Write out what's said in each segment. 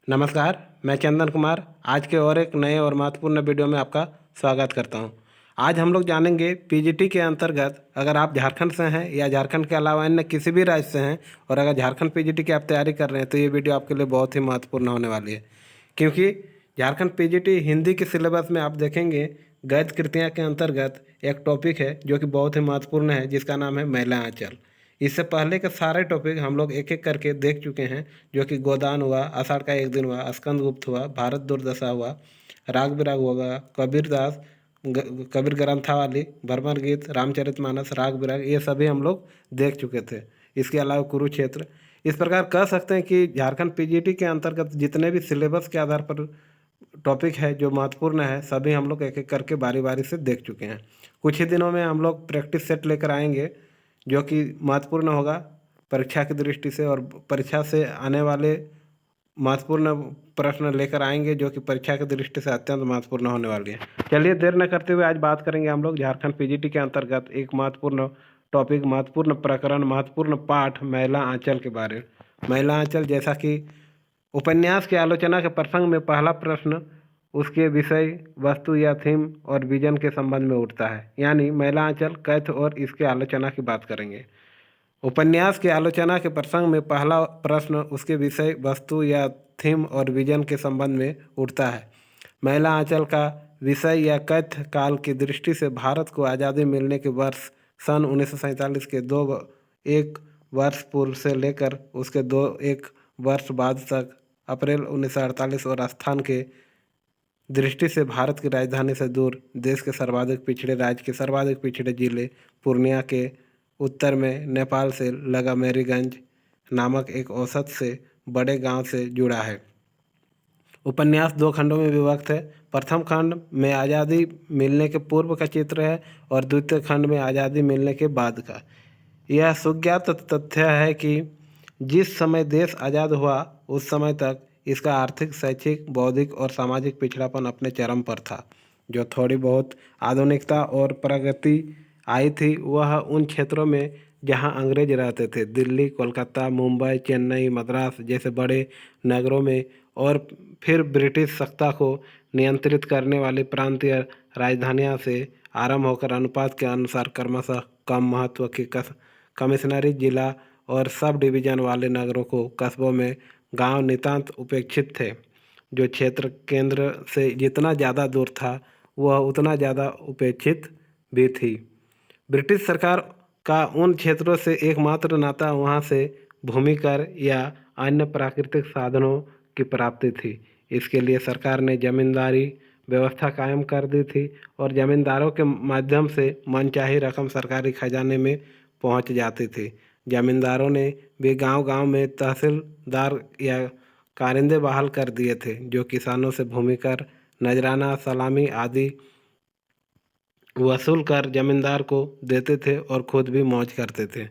नमस्कार, मैं चंदन कुमार आज के और एक नए और महत्वपूर्ण वीडियो में आपका स्वागत करता हूं। आज हम लोग जानेंगे पीजीटी के अंतर्गत अगर आप झारखंड से हैं या झारखंड के अलावा अन्य किसी भी राज्य से हैं और अगर झारखंड पीजीटी की आप तैयारी कर रहे हैं तो ये वीडियो आपके लिए बहुत ही महत्वपूर्ण होने वाली है। क्योंकि झारखंड पीजीटी हिंदी के सिलेबस में आप देखेंगे गद्य कृतियाँ के अंतर्गत एक टॉपिक है जो कि बहुत ही महत्वपूर्ण है, जिसका नाम है महिला आंचल। इससे पहले के सारे टॉपिक हम लोग एक एक करके देख चुके हैं, जो कि गोदान हुआ, आषाढ़ का एक दिन हुआ, स्कंदगुप्त हुआ, भारत दुर्दशा हुआ, राग बिराग हुआ, कबीरदास, कबीर ग्रंथावली, भरमर गीत, रामचरितमानस, राग बिराग, ये सभी हम लोग देख चुके थे। इसके अलावा कुरुक्षेत्र। इस प्रकार कह सकते हैं कि झारखंड पीजीटी के अंतर्गत जितने भी सिलेबस के आधार पर टॉपिक है जो महत्वपूर्ण है, सभी हम लोग एक एक करके बारी बारी से देख चुके हैं। कुछ ही दिनों में हम लोग प्रैक्टिस सेट लेकर आएंगे जो कि महत्वपूर्ण होगा परीक्षा की दृष्टि से, और परीक्षा से आने वाले महत्वपूर्ण प्रश्न लेकर आएंगे जो कि परीक्षा की दृष्टि से अत्यंत महत्वपूर्ण होने वाली है। चलिए देर न करते हुए आज बात करेंगे हम लोग झारखंड पीजीटी के अंतर्गत एक महत्वपूर्ण टॉपिक, महत्वपूर्ण प्रकरण, महत्वपूर्ण पाठ महिला आंचल के बारे में। महिला आंचल, जैसा कि उपन्यास की आलोचना के प्रसंग में पहला प्रश्न उसके विषय, वस्तु या थीम और विजन के संबंध में उठता है, यानी महिला आंचल कथ्य और इसके आलोचना की बात करेंगे। उपन्यास की आलोचना के प्रसंग में पहला प्रश्न उसके विषय, वस्तु या थीम और विजन के संबंध में उठता है। महिला आंचल का विषय या कथ्य काल की दृष्टि से भारत को आज़ादी मिलने के वर्ष सन 1947 के एक वर्ष पूर्व से लेकर उसके एक वर्ष बाद तक अप्रैल 1948 और स्थान के दृष्टि से भारत की राजधानी से दूर देश के सर्वाधिक पिछड़े राज्य के सर्वाधिक पिछड़े जिले पूर्णिया के उत्तर में नेपाल से लगा मेरीगंज नामक एक औसत से बड़े गांव से जुड़ा है। उपन्यास दो खंडों में विभक्त है। प्रथम खंड में आज़ादी मिलने के पूर्व का चित्र है और द्वितीय खंड में आज़ादी मिलने के बाद का। यह सुज्ञात तथ्य है कि जिस समय देश आज़ाद हुआ उस समय तक इसका आर्थिक, शैक्षिक, बौद्धिक और सामाजिक पिछड़ापन अपने चरम पर था। जो थोड़ी बहुत आधुनिकता और प्रगति आई थी वह उन क्षेत्रों में जहां अंग्रेज रहते थे, दिल्ली, कोलकाता, मुंबई, चेन्नई, मद्रास जैसे बड़े नगरों में, और फिर ब्रिटिश सत्ता को नियंत्रित करने वाली प्रांतीय राजधानियां से आरंभ होकर अनुपात के अनुसार क्रमशः कम महत्व के कमिश्नरी, जिला और सब डिवीज़न वाले नगरों को कस्बों में गांव नितांत उपेक्षित थे। जो क्षेत्र केंद्र से जितना ज़्यादा दूर था वह उतना ज़्यादा उपेक्षित भी थी। ब्रिटिश सरकार का उन क्षेत्रों से एकमात्र नाता वहां से भूमि कर या अन्य प्राकृतिक साधनों की प्राप्ति थी। इसके लिए सरकार ने जमींदारी व्यवस्था कायम कर दी थी और जमींदारों के माध्यम से मनचाही रकम सरकारी खजाने में पहुंच जाती थी। जमींदारों ने भी गांव-गांव में तहसीलदार या कारिंदे बहाल कर दिए थे जो किसानों से भूमि कर, नजराना, सलामी आदि वसूल कर जमींदार को देते थे और खुद भी मौज करते थे।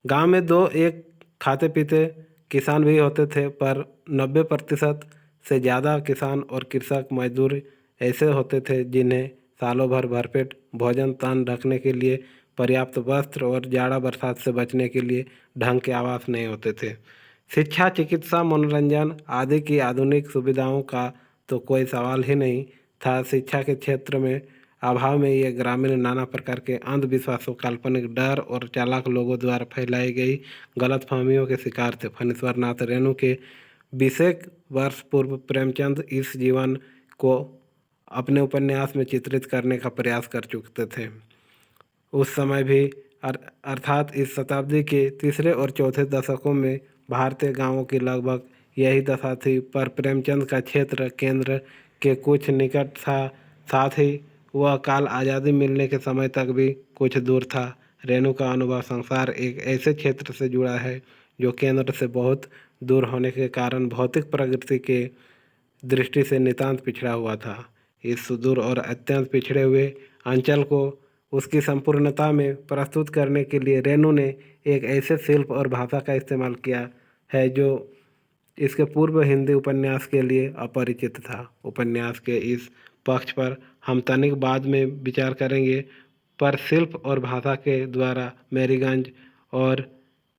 गांव में दो एक खाते पीते किसान भी होते थे, पर 90% से ज़्यादा किसान और कृषक मजदूर ऐसे होते थे जिन्हें सालों भर भरपेट भोजन, तन ढकने के लिए पर्याप्त वस्त्र और जाड़ा बरसात से बचने के लिए ढंग के आवास नहीं होते थे। शिक्षा, चिकित्सा, मनोरंजन आदि की आधुनिक सुविधाओं का तो कोई सवाल ही नहीं था। शिक्षा के क्षेत्र में अभाव में ये ग्रामीण नाना प्रकार के अंधविश्वासों, काल्पनिक डर और चालाक लोगों द्वारा फैलाई गई गलतफहमियों के शिकार थे। फणीश्वर नाथ रेणु के 20 वर्ष पूर्व प्रेमचंद इस जीवन को अपने उपन्यास में चित्रित करने का प्रयास कर चुके थे। उस समय भी अर्थात इस शताब्दी के तीसरे और चौथे दशकों में भारतीय गांवों की लगभग यही दशा थी, पर प्रेमचंद का क्षेत्र केंद्र के कुछ निकट था। साथ ही वह काल आज़ादी मिलने के समय तक भी कुछ दूर था। रेणु का अनुभव संसार एक ऐसे क्षेत्र से जुड़ा है जो केंद्र से बहुत दूर होने के कारण भौतिक प्रगति के दृष्टि से नितांत पिछड़ा हुआ था। इस सुदूर और अत्यंत पिछड़े हुए अंचल को उसकी संपूर्णता में प्रस्तुत करने के लिए रेणु ने एक ऐसे शिल्प और भाषा का इस्तेमाल किया है जो इसके पूर्व हिंदी उपन्यास के लिए अपरिचित था। उपन्यास के इस पक्ष पर हम तनिक बाद में विचार करेंगे, पर शिल्प और भाषा के द्वारा मेरीगंज और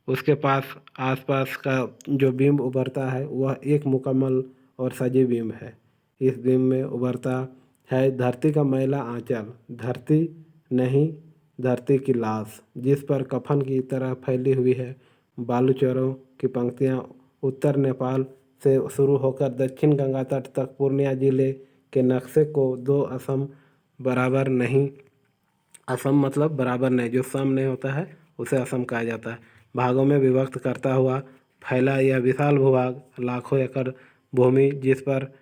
उसके पास आसपास का जो बिंब उभरता है वह एक मुकम्मल और सजीव बिंब है। इस बिंब में उभरता है धरती का मैला आंचल, धरती नहीं धरती की लाश, जिस पर कफन की तरह फैली हुई है बालूचरों की पंक्तियाँ। उत्तर नेपाल से शुरू होकर दक्षिण गंगा तट तक पूर्णिया जिले के नक्शे को दो असम बराबर नहीं, असम मतलब बराबर नहीं, जो सम नहीं होता है उसे असम कहा जाता है, भागों में विभक्त करता हुआ फैला यह विशाल भूभाग लाखों एकड़ भूमि, जिस पर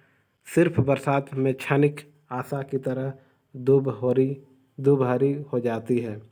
सिर्फ बरसात में क्षणिक आशा की तरह दुबहरी हो जाती है।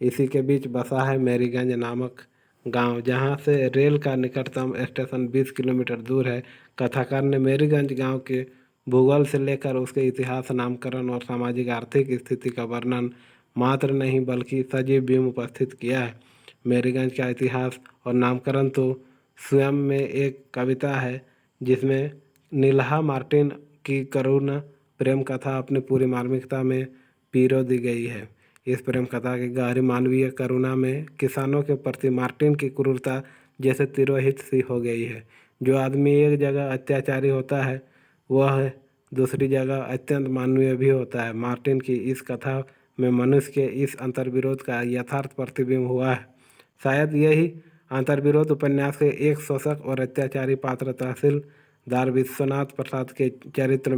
इसी के बीच बसा है मेरीगंज नामक गांव, जहां से रेल का निकटतम स्टेशन 20 किलोमीटर दूर है। कथाकार ने मेरीगंज गांव के भूगोल से लेकर उसके इतिहास, नामकरण और सामाजिक आर्थिक स्थिति का वर्णन मात्र नहीं बल्कि सजीव बिंब उपस्थित किया है। मेरीगंज का इतिहास और नामकरण तो स्वयं में एक कविता है, जिसमें नीलहा मार्टिन की करुण प्रेम कथा अपनी पूरी मार्मिकता में पिरो दी गई है। इस प्रेम कथा की गहरी मानवीय करुणा में किसानों के प्रति मार्टिन की क्रूरता जैसे तिरोहित सी हो गई है। जो आदमी एक जगह अत्याचारी होता है, वह दूसरी जगह अत्यंत मानवीय भी होता है। मार्टिन की इस कथा में मनुष्य के इस अंतर्विरोध का यथार्थ प्रतिबिंब हुआ है। शायद यही अंतर्विरोध उपन्यास के एक शोषक और अत्याचारी पात्र तहसीलदार विश्वनाथ प्रसाद के चरित्र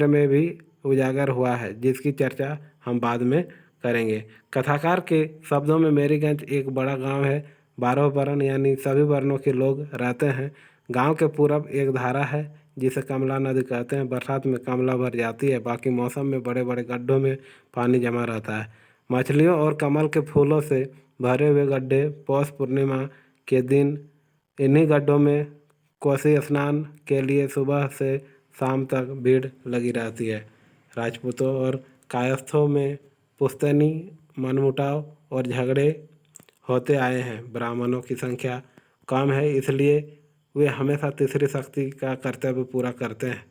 में भी उजागर हुआ है, जिसकी चर्चा हम बाद में करेंगे। कथाकार के शब्दों में मेरीगंज एक बड़ा गांव है, 12 वर्ण यानी सभी वर्णों के लोग रहते हैं। गांव के पूरब एक धारा है जिसे कमला नदी कहते हैं। बरसात में कमला भर जाती है, बाकी मौसम में बड़े बड़े गड्ढों में पानी जमा रहता है। मछलियों और कमल के फूलों से भरे हुए गड्ढे, पौष पूर्णिमा के दिन इन्हीं गड्ढों में कोसी स्नान के लिए सुबह से शाम तक भीड़ लगी रहती है। राजपूतों और कायस्थों में पुश्तैनी मनमुटाव और झगड़े होते आए हैं। ब्राह्मणों की संख्या कम है, इसलिए वे हमेशा तीसरी शक्ति का कर्तव्य पूरा करते हैं।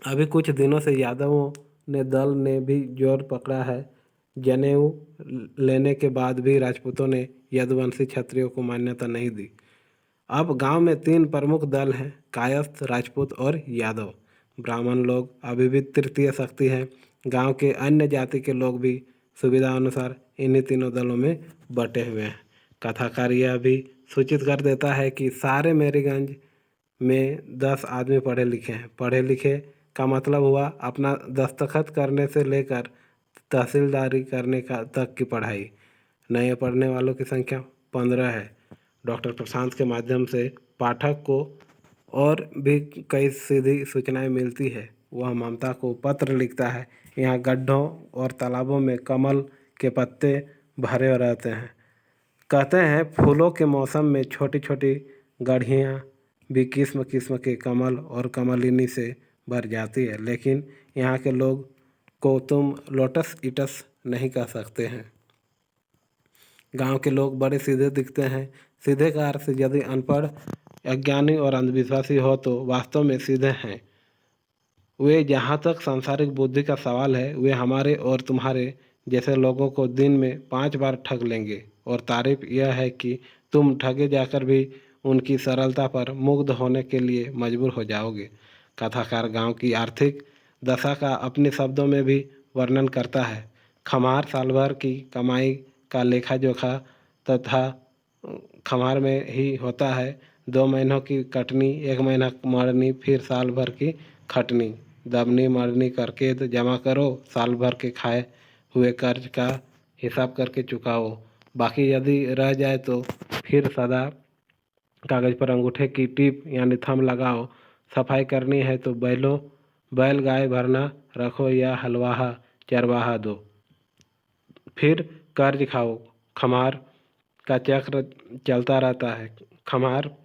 अभी कुछ दिनों से यादवों ने दल ने भी जोर पकड़ा है। जनेऊ लेने के बाद भी राजपूतों ने यदुवंशी क्षत्रियों को मान्यता नहीं दी। अब गांव में 3 प्रमुख दल हैं, कायस्थ, राजपूत और यादव। ब्राह्मण लोग अभी भी तृतीय शक्ति हैं। गांव के अन्य जाति के लोग भी सुविधा अनुसार इन्हीं तीनों दलों में बटे हुए हैं। कथाकार यह भी सूचित कर देता है कि सारे मेरीगंज में 10 आदमी पढ़े लिखे हैं। पढ़े लिखे का मतलब हुआ अपना दस्तखत करने से लेकर तहसीलदारी करने का तक की पढ़ाई। नए पढ़ने वालों की संख्या 15 है। डॉक्टर प्रशांत के माध्यम से पाठक को और भी कई सीधी सूचनाएं मिलती है। वह ममता को पत्र लिखता है। यहाँ गड्ढों और तालाबों में कमल के पत्ते भरे रहते हैं। कहते हैं फूलों के मौसम में छोटी छोटी गड्ढियाँ भी किस्म किस्म के कमल और कमलिनी से भर जाती है, लेकिन यहाँ के लोग को तुम लोटस ईटस नहीं कह सकते हैं। गांव के लोग बड़े सीधे दिखते हैं। सीधे का अर्थ यदि अनपढ़, अज्ञानी और अंधविश्वासी हो तो वास्तव में सीधे हैं। वे जहाँ तक सांसारिक बुद्धि का सवाल है, वे हमारे और तुम्हारे जैसे लोगों को दिन में 5 बार ठग लेंगे। और तारीफ यह है कि तुम ठगे जाकर भी उनकी सरलता पर मुग्ध होने के लिए मजबूर हो जाओगे। कथाकार गांव की आर्थिक दशा का अपने शब्दों में भी वर्णन करता है। खमार साल भर की कमाई का लेखा जोखा तथा खमार में ही होता है। 2 महीनों की कटनी, 1 महीना मरनी, फिर साल भर की खटनी। दबनी मरनी करके तो जमा करो, साल भर के खाए हुए कर्ज का हिसाब करके चुकाओ। बाकी यदि रह जाए तो फिर सदा कागज़ पर अंगूठे की टीप यानी थंब लगाओ। सफाई करनी है तो बैल गाय भरना रखो या हलवाहा चरवाहा दो। फिर कर्ज खाओ। खमार का चक्र चलता रहता है। खमार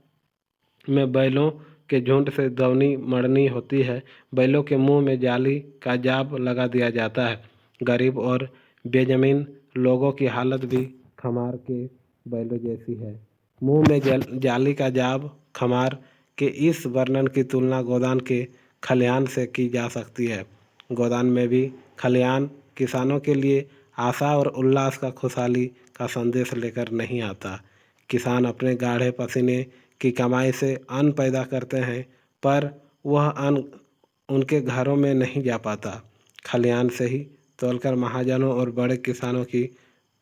में बैलों के झुंड से दवनी मड़नी होती है। बैलों के मुंह में जाली का जाब लगा दिया जाता है। गरीब और बेजमीन लोगों की हालत भी खमार के बैलों जैसी है। मुंह में जाली का जाब। खमार के इस वर्णन की तुलना गोदान के खलिहान से की जा सकती है। गोदान में भी खलिहान किसानों के लिए आशा और उल्लास का खुशहाली का संदेश लेकर नहीं आता। किसान अपने गाढ़े पसीने की कमाई से अन्न पैदा करते हैं, पर वह अन्न उनके घरों में नहीं जा पाता। खलिहान से ही तोलकर महाजनों और बड़े किसानों की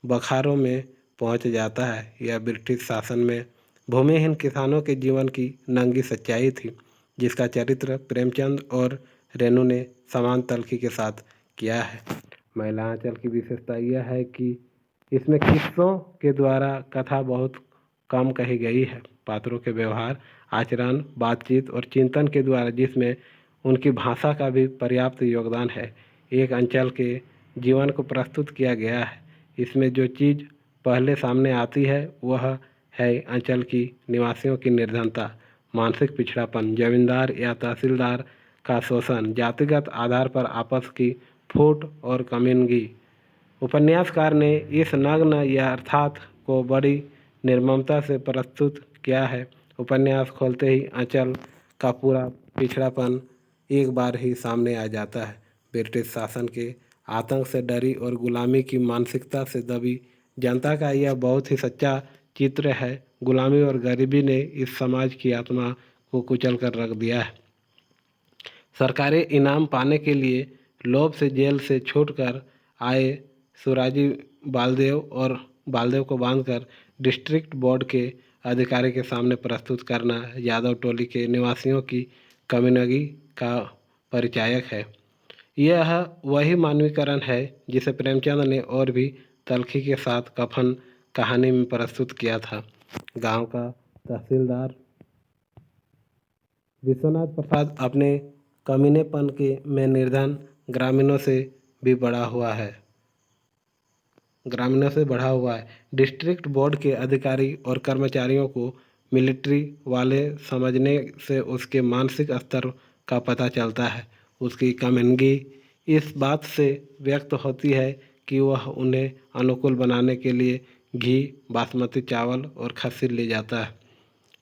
बखारों में पहुंच जाता है। यह ब्रिटिश शासन में भूमिहीन किसानों के जीवन की नंगी सच्चाई थी, जिसका चरित्र प्रेमचंद और रेणु ने समान तलखी के साथ किया है। महिला आंचल की विशेषता यह है कि इसमें किस्सों के द्वारा कथा बहुत कम कही गई है। पात्रों के व्यवहार, आचरण, बातचीत और चिंतन के द्वारा जिसमें उनकी भाषा का भी पर्याप्त योगदान है, एक अंचल के जीवन को प्रस्तुत किया गया है। इसमें जो चीज़ पहले सामने आती है वह है अंचल की निवासियों की निर्धनता, मानसिक पिछड़ापन, जमींदार या तहसीलदार का शोषण, जातिगत आधार पर आपस की फूट और कमीनगी। उपन्यासकार ने इस नग्न यथार्थ को बड़ी निर्ममता से प्रस्तुत किया है। उपन्यास खोलते ही अंचल का पूरा पिछड़ापन एक बार ही सामने आ जाता है। ब्रिटिश शासन के आतंक से डरी और गुलामी की मानसिकता से दबी जनता का यह बहुत ही सच्चा चित्र है। गुलामी और गरीबी ने इस समाज की आत्मा को कुचल कर रख दिया है। सरकारी इनाम पाने के लिए लोभ से जेल से छूटकर आए सुराजी बालदेव को बांधकर डिस्ट्रिक्ट बोर्ड के अधिकारी के सामने प्रस्तुत करना यादव टोली के निवासियों की कमीनगी का परिचायक है। यह वही मानवीकरण है जिसे प्रेमचंद ने और भी तल्खी के साथ कफन कहानी में प्रस्तुत किया था। गांव का तहसीलदार विश्वनाथ प्रसाद अपने कमीनेपन के में निर्धन ग्रामीणों से बढ़ा हुआ है। डिस्ट्रिक्ट बोर्ड के अधिकारी और कर्मचारियों को मिलिट्री वाले समझने से उसके मानसिक स्तर का पता चलता है। उसकी कमीनगी इस बात से व्यक्त होती है कि वह उन्हें अनुकूल बनाने के लिए घी, बासमती चावल और खस्सी ले जाता है,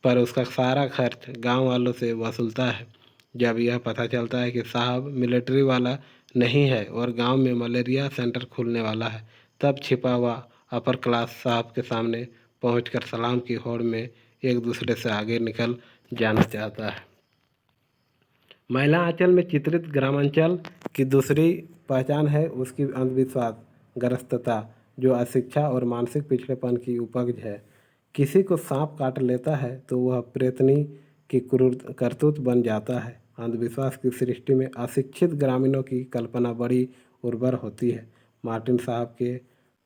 पर उसका सारा खर्च गांव वालों से वसूलता है। जब यह पता चलता है कि साहब मिलिट्री वाला नहीं है और गांव में मलेरिया सेंटर खुलने वाला है, तब छिपा हुआ अपर क्लास साहब के सामने पहुंचकर सलाम की होड़ में एक दूसरे से आगे निकल जाना चाहता है। महिला आंचल में चित्रित ग्रामांचल की दूसरी पहचान है उसकी अंधविश्वास ग्रस्तता, जो अशिक्षा और मानसिक पिछड़ेपन की उपज है। किसी को सांप काट लेता है तो वह प्रेतनी की क्रूर करतूत बन जाता है। अंधविश्वास की सृष्टि में अशिक्षित ग्रामीणों की कल्पना बड़ी उर्वर होती है। मार्टिन साहब के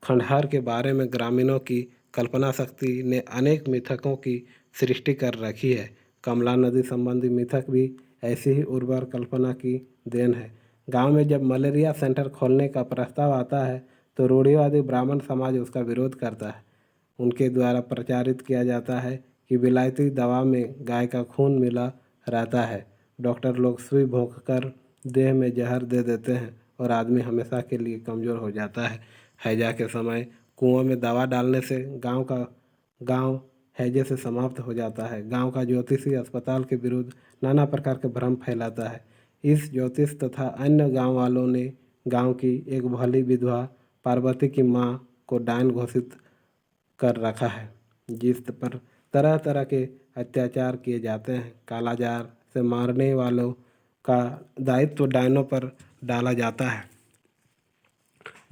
खंडहर के बारे में ग्रामीणों की कल्पना शक्ति ने अनेक मिथकों की सृष्टि कर रखी है। कमला नदी संबंधी मिथक भी ऐसी ही उर्वर कल्पना की देन है। गांव में जब मलेरिया सेंटर खोलने का प्रस्ताव आता है तो रूढ़िवादी ब्राह्मण समाज उसका विरोध करता है। उनके द्वारा प्रचारित किया जाता है कि विलायती दवा में गाय का खून मिला रहता है। डॉक्टर लोग सुई भोंककर देह में जहर दे देते हैं और आदमी हमेशा के लिए कमज़ोर हो जाता है। हैजा के समय कुओं में दवा डालने से गांव हैजे से समाप्त हो जाता है। गांव का ज्योतिषी अस्पताल के विरुद्ध नाना प्रकार के भ्रम फैलाता है। इस ज्योतिष तथा अन्य गांव वालों ने गांव की एक भली विधवा पार्वती की मां को डायन घोषित कर रखा है, जिस पर तरह तरह के अत्याचार किए जाते हैं। कालाजार से मारने वालों का दायित्व डायनों पर डाला जाता है।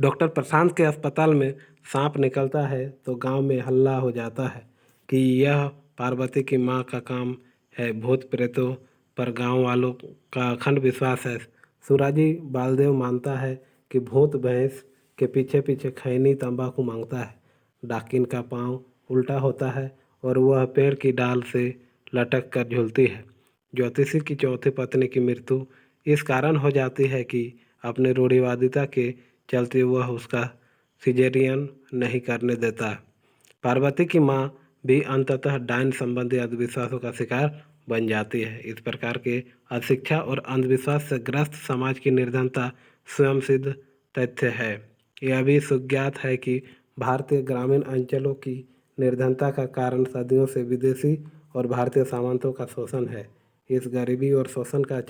डॉक्टर प्रशांत के अस्पताल में सांप निकलता है तो गांव में हल्ला हो जाता है कि यह पार्वती की मां का काम है। भूत प्रेतों पर गांव वालों का अखंड विश्वास है। सुराजी बालदेव मानता है कि भूत भैंस के पीछे पीछे खैनी तंबाकू मांगता है। डाकिन का पांव उल्टा होता है और वह पेड़ की डाल से लटक कर झूलती है। ज्योतिषी की चौथी पत्नी की मृत्यु इस कारण हो जाती है कि अपने रूढ़िवादिता के चलते वह उसका सिजेरियन नहीं करने देता। पार्वती की मां भी अंततः डायन संबंधी अंधविश्वासों का शिकार बन जाती है। इस प्रकार के अशिक्षा और अंधविश्वास से ग्रस्त समाज की निर्धनता स्वयं सिद्ध तथ्य है। यह भी सुज्ञात है कि भारतीय ग्रामीण अंचलों की निर्धनता का कारण सदियों से विदेशी और भारतीय सामंतों का शोषण है। इस गरीबी और शोषण का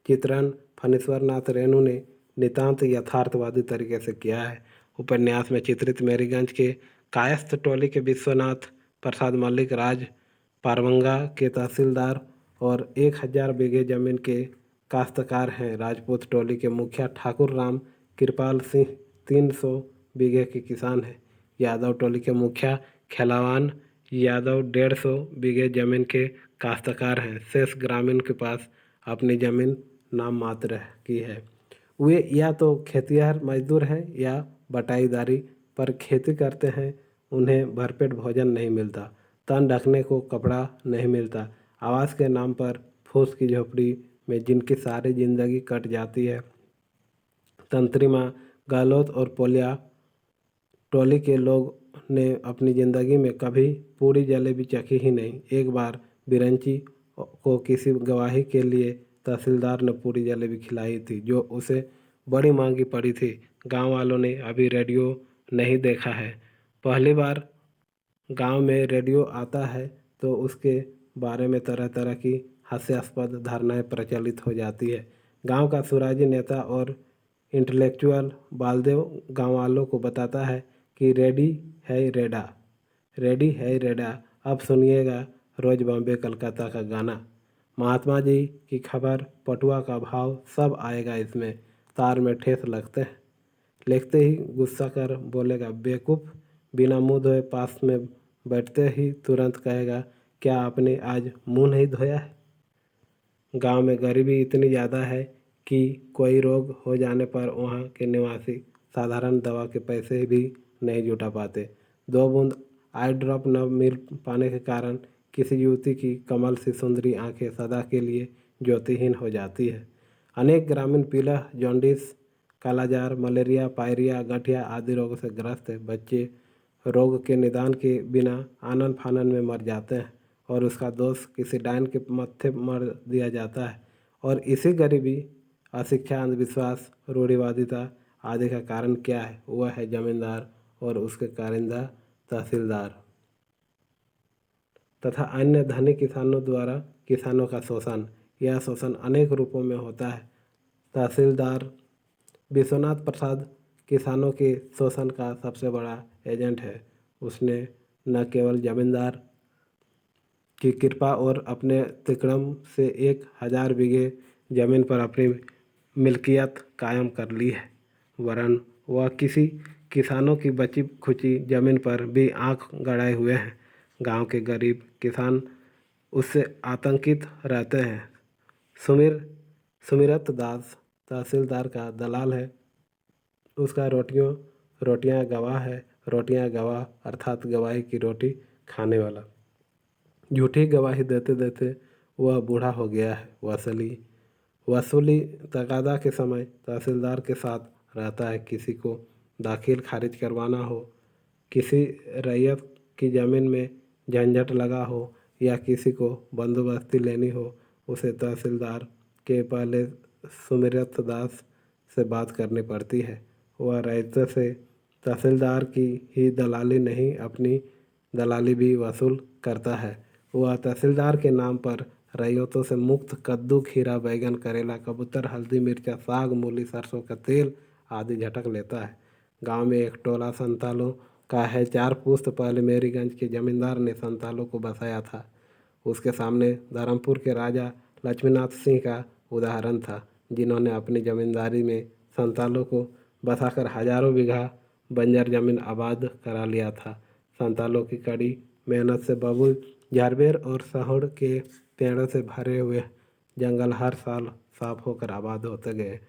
चित्रण फणीश्वर नाथ रेणु ने नितांत यथार्थवादी तरीके से किया है। उपन्यास में चित्रित मेरीगंज के कायस्थ टोली के विश्वनाथ प्रसाद मल्लिक पारबंगा के तहसीलदार और 1000 बीघे जमीन के काश्तकार हैं। राजपूत टोली के मुखिया ठाकुर राम कृपाल सिंह 300 बीघे के किसान हैं। यादव टोली के मुखिया खेलावान यादव 150 बीघे जमीन के काश्तकार हैं। शेष ग्रामीण के पास अपनी जमीन नाम मात्र की है। वे या तो खेतिहर मजदूर हैं या बटाईदारी पर खेती करते हैं। उन्हें भरपेट भोजन नहीं मिलता, तन ढकने को कपड़ा नहीं मिलता। आवास के नाम पर फूस की झोपड़ी में जिनकी सारी जिंदगी कट जाती है। तंत्रिमा गहलोत और पोलिया टोली के लोग ने अपनी ज़िंदगी में कभी पूरी जलेबी चखी ही नहीं। एक बार बिरंची को किसी गवाही के लिए तहसीलदार ने पूरी जलेबी खिलाई थी, जो उसे बड़ी महंगी पड़ी थी। गांव वालों ने अभी रेडियो नहीं देखा है। पहली बार गांव में रेडियो आता है तो उसके बारे में तरह तरह की हास्यास्पद धारणाएं प्रचलित हो जाती है। गांव का सुराजी नेता और इंटेलेक्चुअल बालदेव गांव वालों को बताता है कि रेडी है रेडा। अब सुनिएगा रोज बॉम्बे कलकत्ता का गाना। महात्मा जी की खबर, पटुआ का भाव सब आएगा इसमें। तार में ठेस लगते हैं, लिखते ही गुस्सा कर बोलेगा बेवकूफ़। बिना मुंह धोए पास में बैठते ही तुरंत कहेगा क्या आपने आज मुंह नहीं धोया है। गांव में गरीबी इतनी ज़्यादा है कि कोई रोग हो जाने पर वहां के निवासी साधारण दवा के पैसे भी नहीं जुटा पाते। 2 बूंद आई ड्रॉप न मिल पाने के कारण किसी युवती की कमल सी सुंदरी आंखें सदा के लिए ज्योतिहीन हो जाती है। अनेक ग्रामीण पीला, जॉन्डिस, कालाजार, मलेरिया, पायरिया, गठिया आदि रोगों से ग्रस्त है। बच्चे रोग के निदान के बिना आनन फानन में मर जाते हैं और उसका दोष किसी डायन के मत्थे मर दिया जाता है। और इसी गरीबी, अशिक्षा, अंधविश्वास, रूढ़िवादिता आदि का कारण क्या है? वह है जमींदार और उसके कारिंदा तहसीलदार तथा अन्य धनी किसानों द्वारा किसानों का शोषण। यह शोषण अनेक रूपों में होता है। तहसीलदार विश्वनाथ प्रसाद किसानों के शोषण का सबसे बड़ा एजेंट है। उसने न केवल जमींदार की कृपा और अपने तिकड़म से 1000 बीघे जमीन पर अपनी मिल्कियत कायम कर ली है, वरन वह किसी किसानों की बची खुची जमीन पर भी आंख गड़ाए हुए हैं। गांव के गरीब किसान उससे आतंकित रहते हैं। सुमिरत दास तहसीलदार का दलाल है। उसका रोटियां गवाह है। रोटियां गवाह अर्थात गवाही की रोटी खाने वाला। झूठी गवाही देते देते वह बूढ़ा हो गया है। वसूली तगादा के समय तहसीलदार के साथ रहता है। किसी को दाखिल खारिज करवाना हो, किसी रैयत की ज़मीन में झंझट लगा हो या किसी को बंदोबस्ती लेनी हो, उसे तहसीलदार के पहले सुमिरत दास से बात करनी पड़ती है। वह रैयत से तहसीलदार की ही दलाली नहीं, अपनी दलाली भी वसूल करता है। वह तहसीलदार के नाम पर रैयतों से मुफ्त कद्दू, खीरा, बैगन, करेला, कबूतर, हल्दी, मिर्चा, साग, मूली, सरसों का तेल आदि झटक लेता है। गांव में एक टोला संतालों का है। 4 पुश्त पहले मेरीगंज के जमींदार ने संतालों को बसाया था। उसके सामने धर्मपुर के राजा लक्ष्मीनाथ सिंह का उदाहरण था, जिन्होंने अपनी जमींदारी में संतालों को बसाकर हजारों बीघा बंजर जमीन आबाद करा लिया था। संतालों की कड़ी मेहनत से बबूल, झारबेर और सहोड़ के पेड़ों से भरे हुए जंगल हर साल साफ होकर आबाद होते गए।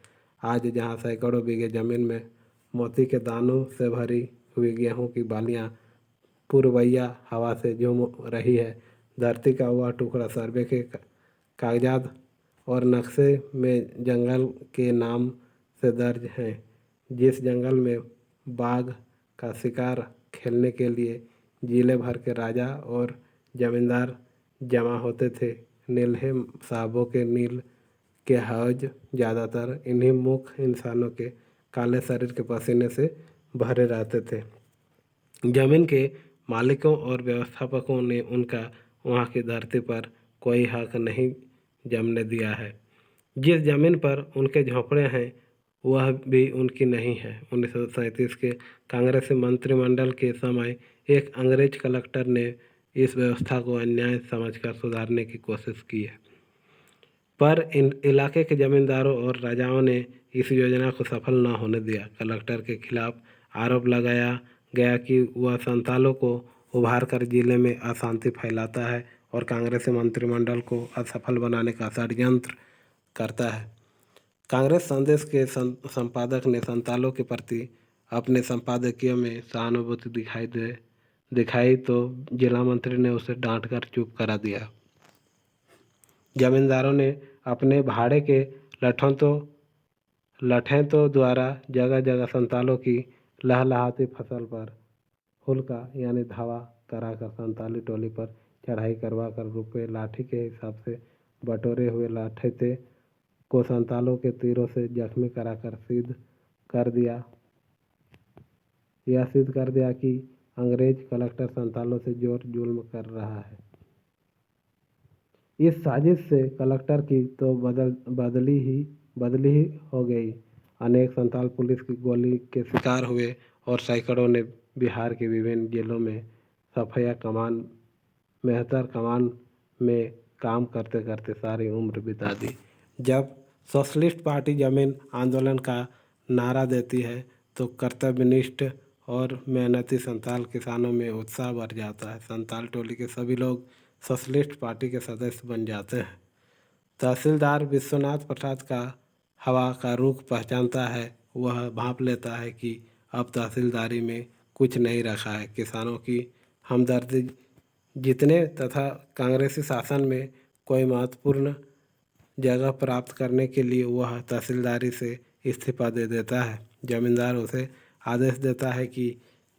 आज जहाँ सैकड़ों बीघे जमीन में मोती के दानों से भरी हुई गेहूं की बालियां पुरवैया हवा से झूम रही है, धरती का वह टुकड़ा सर्वे के कागजात और नक्शे में जंगल के नाम से दर्ज हैं। जिस जंगल में बाघ का शिकार खेलने के लिए जिले भर के राजा और जमींदार जमा होते थे, नील्हे साहबों के नील के हौज ज़्यादातर इन्हीं मूर्ख इंसानों के काले शरीर के पसीने से भरे रहते थे। जमीन के मालिकों और व्यवस्थापकों ने उनका वहाँ की धरती पर कोई हक नहीं जमने दिया है। जिस जमीन पर उनके झोंपड़े हैं वह भी उनकी नहीं है। 1937 के कांग्रेसी मंत्रिमंडल के समय एक अंग्रेज कलेक्टर ने इस व्यवस्था को अन्याय समझकर सुधारने की कोशिश की है, पर इन इलाके के जमींदारों और राजाओं ने इस योजना को सफल न होने दिया। कलेक्टर के खिलाफ आरोप लगाया गया कि वह संतालों को उभार कर जिले में अशांति फैलाता है और कांग्रेसी मंत्रिमंडल को असफल बनाने का षड्यंत्र करता है। कांग्रेस संदेश के संपादक ने संतालों के प्रति अपने संपादकीय में सहानुभूति दिखाई तो जिला मंत्री ने उसे डांट कर चुप करा दिया। जमींदारों ने अपने भाड़े के लठैतों द्वारा जगह जगह संतालों की लहलहाती फसल पर हुलका यानी धावा कराकर संताली टोली पर चढ़ाई करवा कर रुपये लाठी के हिसाब से बटोरे हुए लठैते को संतालों के तीरों से जख्मी कराकर सिद्ध कर दिया कि अंग्रेज कलेक्टर संतालों से जोर जुल्म कर रहा है। इस साजिश से कलेक्टर की तो बदली ही हो गई। अनेक संताल पुलिस की गोली के शिकार हुए और सैकड़ों ने बिहार के विभिन्न जिलों में सफैया कमान मेहतर कमान में काम करते करते सारी उम्र बिता दी। जब सोशलिस्ट पार्टी जमीन आंदोलन का नारा देती है तो कर्तव्यनिष्ठ और मेहनती संताल किसानों में उत्साह बढ़ जाता है। संताल टोली के सभी लोग सोशलिस्ट पार्टी के सदस्य बन जाते हैं। तहसीलदार विश्वनाथ प्रसाद का हवा का रुख पहचानता है। वह भांप लेता है कि अब तहसीलदारी में कुछ नहीं रखा है। किसानों की हमदर्दी जीतने तथा कांग्रेसी शासन में कोई महत्वपूर्ण जगह प्राप्त करने के लिए वह तहसीलदारी से इस्तीफा दे देता है। जमींदार उसे आदेश देता है कि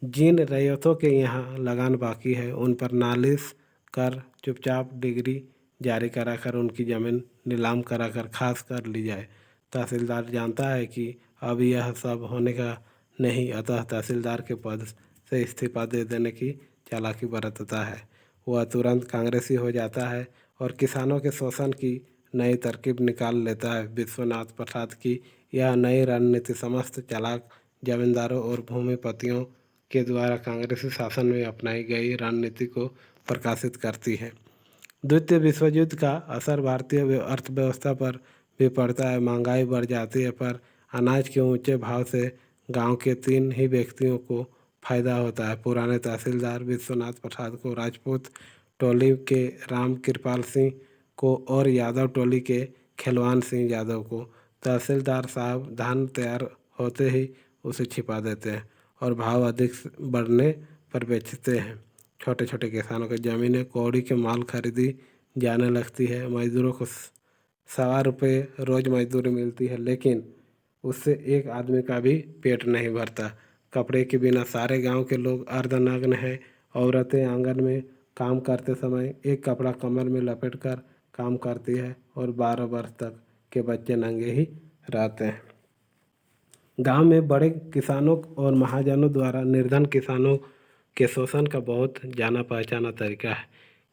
जिन रैयतों के यहाँ लगान बाकी है उन पर नालिश कर चुपचाप डिग्री जारी कराकर उनकी ज़मीन नीलाम कराकर खास कर ली जाए। तहसीलदार जानता है कि अब यह सब होने का नहीं, अतः तहसीलदार के पद से इस्तीफा दे देने की चालाकी बरतता है। वह तुरंत कांग्रेसी हो जाता है और किसानों के शोषण की नई तरकीब निकाल लेता है। विश्वनाथ प्रसाद की यह नई रणनीति समस्त चालाक जमींदारों और भूमिपतियों के द्वारा कांग्रेसी शासन में अपनाई गई रणनीति को प्रकाशित करती है। द्वितीय विश्व युद्ध का असर भारतीय अर्थव्यवस्था पर भी पड़ता है। महंगाई बढ़ जाती है, पर अनाज के ऊंचे भाव से गांव के 3 ही व्यक्तियों को फायदा होता है। पुराने तहसीलदार विश्वनाथ प्रसाद को, राजपूत टोली के राम कृपाल सिंह को और यादव टोली के खिलवान सिंह यादव को। तहसीलदार साहब धान तैयार होते ही उसे छिपा देते हैं और भाव अधिक बढ़ने पर बेचते हैं। छोटे छोटे किसानों की ज़मीनें कौड़ी के माल खरीदी जाने लगती है। मजदूरों को 1.25 रुपये रोज़ मजदूरी मिलती है, लेकिन उससे एक आदमी का भी पेट नहीं भरता। कपड़े के बिना सारे गांव के लोग अर्धनग्न हैं। औरतें आंगन में काम करते समय एक कपड़ा कमर में लपेटकर काम करती है और 12 वर्ष तक के बच्चे नंगे ही रहते हैं। गांव में बड़े किसानों और महाजनों द्वारा निर्धन किसानों के शोषण का बहुत जाना पहचाना तरीका है।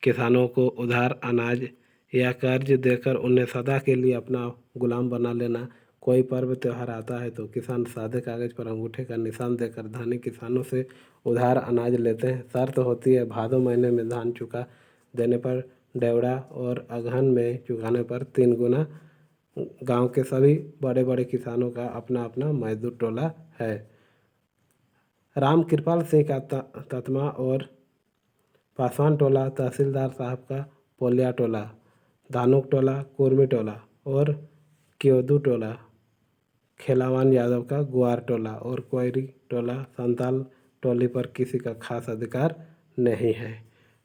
किसानों को उधार अनाज या कर्ज देकर उन्हें सदा के लिए अपना गुलाम बना लेना। कोई पर्व त्यौहार आता है तो किसान सादे कागज पर अंगूठे का निशान देकर धनी किसानों से उधार अनाज लेते हैं। शर्त होती है भादो महीने में धान चुका देने पर डेवढ़ा और अगहन में चुकाने पर 3 गुना। गांव के सभी बड़े बड़े किसानों का अपना अपना मजदूर टोला है। राम कृपाल सिंह का ततमा और पासवान टोला, तहसीलदार साहब का पोलिया टोला, धानुक टोला, कुर्मी टोला और क्योदू टोला, खिलावान यादव का गुआर टोला और कोयरी टोला। संताल टोली पर किसी का खास अधिकार नहीं है।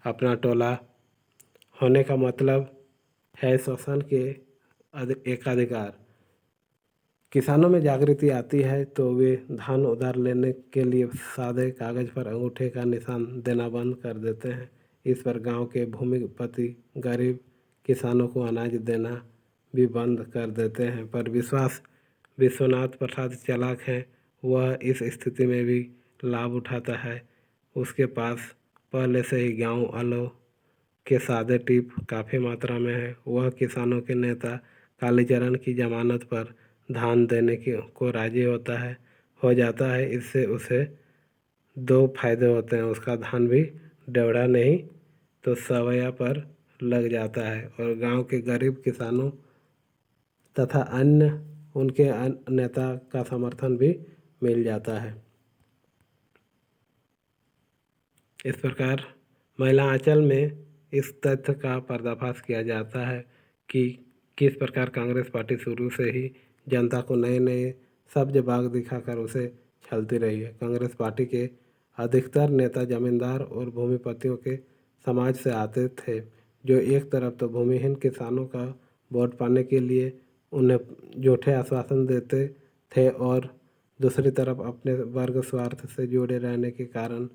अपना टोला होने का मतलब है शोषण के एकाधिकार। किसानों में जागृति आती है तो वे धान उधार लेने के लिए सादे कागज पर अंगूठे का निशान देना बंद कर देते हैं। इस पर गांव के भूमिपति गरीब किसानों को अनाज देना भी बंद कर देते हैं। पर विश्वनाथ प्रसाद चालाक है। वह इस स्थिति में भी लाभ उठाता है। उसके पास पहले से ही गाँव वालों के सादे टिप काफ़ी मात्रा में है। वह किसानों के नेता कालीचरण की जमानत पर धान देने को राजी हो जाता है। इससे उसे 2 फायदे होते हैं। उसका धान भी डेवढ़ा नहीं तो सवैया पर लग जाता है और गांव के गरीब किसानों तथा अन्य उनके नेता का समर्थन भी मिल जाता है। इस प्रकार महिला आंचल में इस तथ्य का पर्दाफाश किया जाता है कि किस प्रकार कांग्रेस पार्टी शुरू से ही जनता को नए नए सब्ज बाग दिखाकर उसे छलती रही है। कांग्रेस पार्टी के अधिकतर नेता जमींदार और भूमिपतियों के समाज से आते थे, जो एक तरफ तो भूमिहीन किसानों का वोट पाने के लिए उन्हें झूठे आश्वासन देते थे और दूसरी तरफ अपने वर्ग स्वार्थ से जुड़े रहने के कारण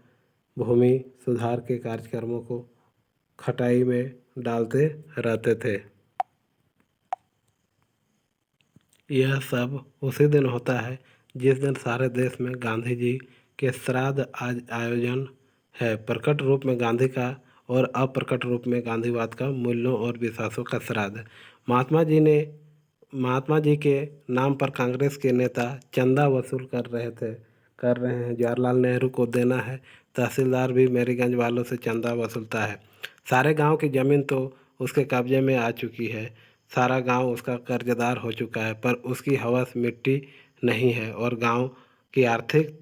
भूमि सुधार के कार्यक्रमों को खटाई में डालते रहते थे। यह सब उसी दिन होता है जिस दिन सारे देश में गांधी जी के श्राद्ध आज आयोजन है। प्रकट रूप में गांधी का और अप्रकट रूप में गांधीवाद का मूल्यों और विश्वासों का श्राद्ध। महात्मा जी के नाम पर कांग्रेस के नेता चंदा वसूल कर रहे हैं। जवाहरलाल नेहरू को देना है। तहसीलदार भी मेरीगंज वालों से चंदा वसूलता है। सारे गांव की ज़मीन तो उसके कब्जे में आ चुकी है। सारा गांव उसका कर्जदार हो चुका है, पर उसकी हवस मिट्टी नहीं है। और गांव की आर्थिक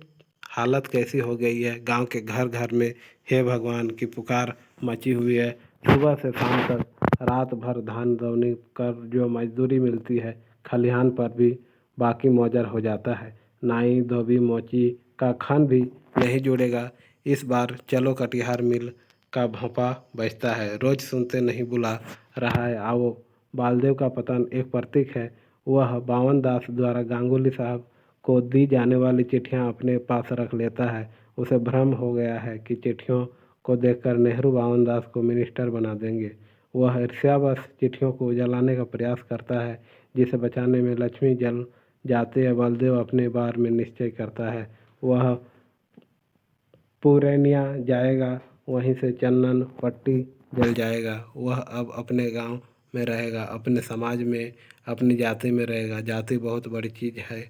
हालत कैसी हो गई है, गांव के घर घर में हे भगवान की पुकार मची हुई है। सुबह से शाम तक रात भर धान दौनी कर जो मजदूरी मिलती है, खलिहान पर भी बाकी मौजर हो जाता है। नाई धोबी मोची का खान भी नहीं जुड़ेगा। इस बार चलो कटिहार मिल का भोंपा बजता है। रोज सुनते नहीं बुला रहा है आओ। बालदेव का पतन एक प्रतीक है। वह बावन दास द्वारा गांगुली साहब को दी जाने वाली चिट्ठियां अपने पास रख लेता है। उसे भ्रम हो गया है कि चिट्ठियों को देखकर नेहरू बावन दास को मिनिस्टर बना देंगे। वह ईर्ष्यावश चिट्ठियों को जलाने का प्रयास करता है, जिसे बचाने में लक्ष्मी जल जाते हैं। बलदेव अपने बारे में निश्चय करता है। वह पूरैनिया जाएगा, वहीं से चन्नन पट्टी जल जाएगा। वह अब अपने गांव में रहेगा, अपने समाज में, अपनी जाति में रहेगा। जाति बहुत बड़ी चीज़ है।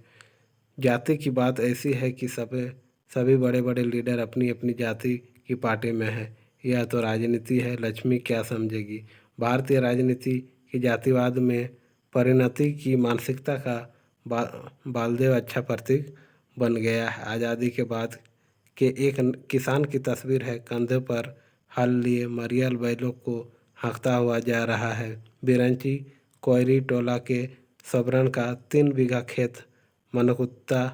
जाति की बात ऐसी है कि सभी बड़े बड़े लीडर अपनी अपनी जाति की पार्टी में हैं। यह तो राजनीति है, लक्ष्मी क्या समझेगी। भारतीय राजनीति की जातिवाद में परिणति की मानसिकता का बालदेव अच्छा प्रतीक बन गया है। आज़ादी के बाद के एक किसान की तस्वीर है। कंधे पर हल लिए मरियल बैलों को हाँकता हुआ जा रहा है। बिरंची कोयरी टोला के सबरन का 3 बीघा खेत मनकुत्ता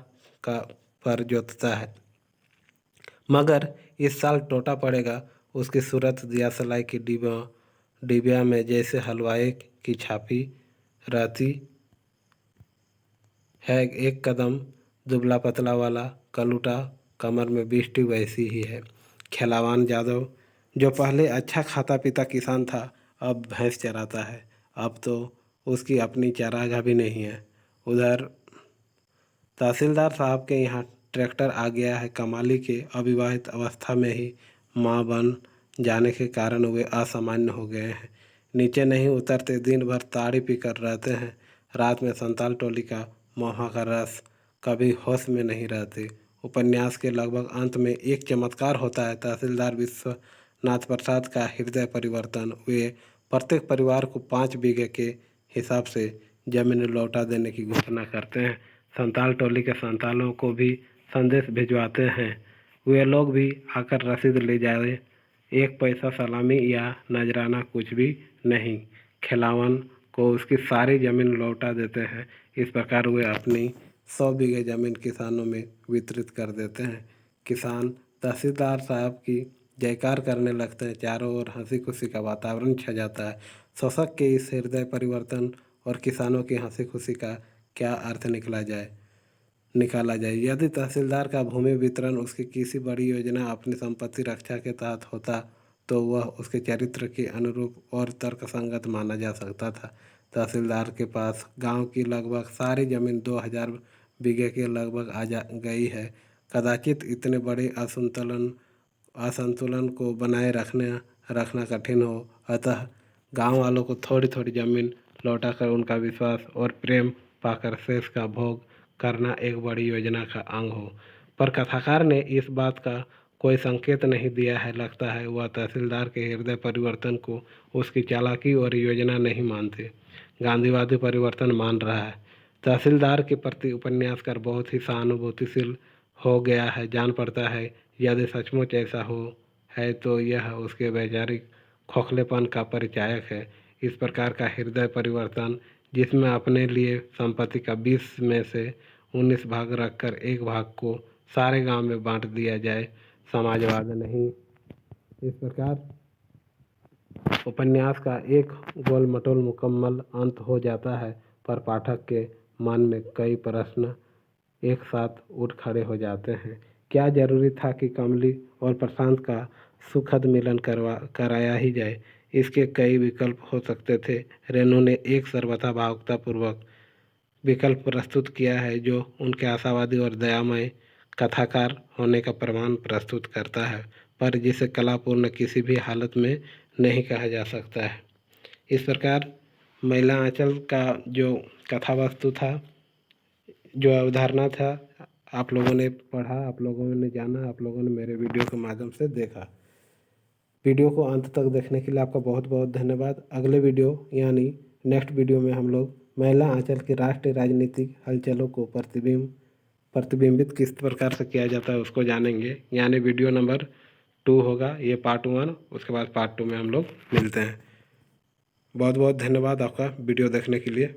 का पर जोतता है, मगर इस साल टोटा पड़ेगा। उसकी सूरत दियासलाई की डिबिया में जैसे हलवाई की छापी रहती है। एक कदम दुबला पतला वाला कलूटा, कमर में बिस्टी वैसी ही है। खेलावान यादव जो पहले अच्छा खाता पीता किसान था, अब भैंस चराता है। अब तो उसकी अपनी चारागाह भी नहीं है। उधर तहसीलदार साहब के यहाँ ट्रैक्टर आ गया है। कमाली के अविवाहित अवस्था में ही माँ बन जाने के कारण वे असामान्य हो गए हैं। नीचे नहीं उतरते, दिन भर ताड़ी पीकर रहते हैं। रात में संताल टोली का महुआ का रस, कभी होश में नहीं रहते। उपन्यास के लगभग अंत में एक चमत्कार होता है। तहसीलदार विश्वनाथ प्रसाद का हृदय परिवर्तन। वे प्रत्येक परिवार को 5 बीघे के हिसाब से जमीन लौटा देने की घोषणा करते हैं। संताल टोली के संतालों को भी संदेश भिजवाते हैं, वे लोग भी आकर रसीद ले जाए। 1 पैसा सलामी या नजराना कुछ भी नहीं। खिलावन को उसकी सारी ज़मीन लौटा देते हैं। इस प्रकार वे अपनी 100 बीघे ज़मीन किसानों में वितरित कर देते हैं। किसान तहसीलदार साहब की जयकार करने लगते हैं। चारों ओर हंसी खुशी का वातावरण छा जाता है। शोषक के इस हृदय परिवर्तन और किसानों की हंसी खुशी का क्या अर्थ निकाला जाए। यदि तहसीलदार का भूमि वितरण उसकी किसी बड़ी योजना अपनी संपत्ति रक्षा के तहत होता, तो वह उसके चरित्र के अनुरूप और तर्कसंगत माना जा सकता था। तहसीलदार के पास गांव की लगभग सारी जमीन 2000 बीघे के लगभग आ जा गई है। कदाचित इतने बड़े असंतुलन को बनाए रखना कठिन हो, अतः गांव वालों को थोड़ी थोड़ी जमीन लौटाकर उनका विश्वास और प्रेम पाकर शेष का भोग करना एक बड़ी योजना का अंग हो। पर कथाकार ने इस बात का कोई संकेत नहीं दिया है। लगता है वह तहसीलदार के हृदय परिवर्तन को उसकी चालाकी और योजना नहीं मानते, गांधीवादी परिवर्तन मान रहा है। तहसीलदार के प्रति उपन्यासकार बहुत ही सहानुभूतिशील हो गया है। जान पड़ता है यदि सचमुच ऐसा हो है तो यह उसके वैचारिक खोखलेपन का परिचायक है। इस प्रकार का हृदय परिवर्तन, जिसमें अपने लिए संपत्ति का 20 में से 19 भाग रखकर एक भाग को सारे गांव में बांट दिया जाए, समाजवाद नहीं। इस प्रकार उपन्यास का एक गोल मटोल मुकम्मल अंत हो जाता है, पर पाठक के मन में कई प्रश्न एक साथ उठ खड़े हो जाते हैं। क्या जरूरी था कि कमली और प्रशांत का सुखद मिलन कराया ही जाए? इसके कई विकल्प हो सकते थे। रेनू ने एक सर्वथा भावुकतापूर्वक विकल्प प्रस्तुत किया है जो उनके आशावादी और दयामय कथाकार होने का प्रमाण प्रस्तुत करता है, पर जिसे कलापूर्ण किसी भी हालत में नहीं कहा जा सकता है। इस प्रकार महिला आंचल का जो कथा वस्तु था, जो अवधारणा था, आप लोगों ने पढ़ा, आप लोगों ने जाना, आप लोगों ने मेरे वीडियो के माध्यम से देखा। वीडियो को अंत तक देखने के लिए आपका बहुत बहुत धन्यवाद। अगले वीडियो यानी नेक्स्ट वीडियो में हम लोग महिला आंचल की राष्ट्रीय राजनीतिक हलचलों को प्रतिबिंबित किस प्रकार से किया जाता है उसको जानेंगे। यानी वीडियो नंबर 2 होगा, ये पार्ट 1, उसके बाद पार्ट 2 में हम लोग मिलते हैं। बहुत बहुत धन्यवाद आपका वीडियो देखने के लिए।